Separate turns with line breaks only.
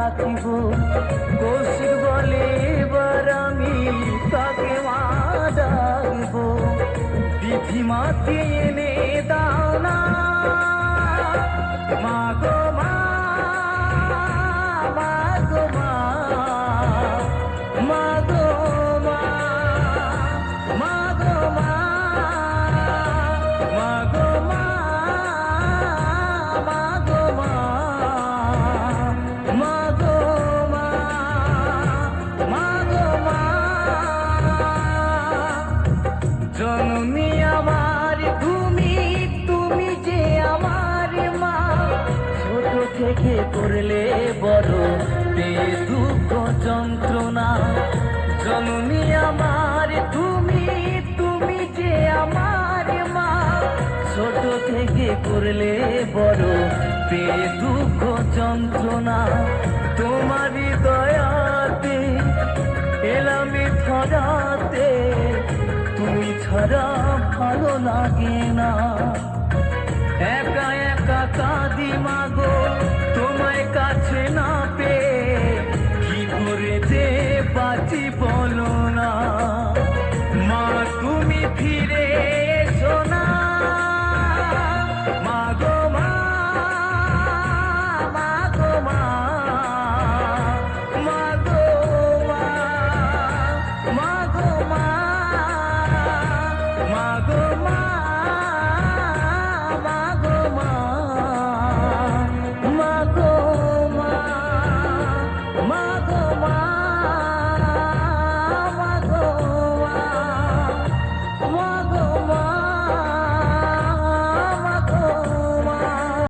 রাখিব। কৌশিক বলে এবার আমি তাকে মা ডাকব। বিধি মাকে এনে দাও না মা গো মা, মা গো মা, মা গো মা, মা গো মা, মা গো মা, মা গো মা, মা গো মা, মা গো মা। জননী আমার তুমি, তুমি যে আমার মা। ছোট থেকে করলে বড় পেয়ে দুঃখ যন্ত্রণা। জননী আমার তুমি, তুমি যে আমার মা। ছোট থেকে করলে বড় পেয়ে দুঃখ যন্ত্রণা। তোমারই দয়াতে এলাম ধরাতে, তুমি ছাড়া ভালো লাগে না। একা একা কাঁদি মাগো তোমায় কাছে না পেয়ে, কি করে যে বাঁচি বলো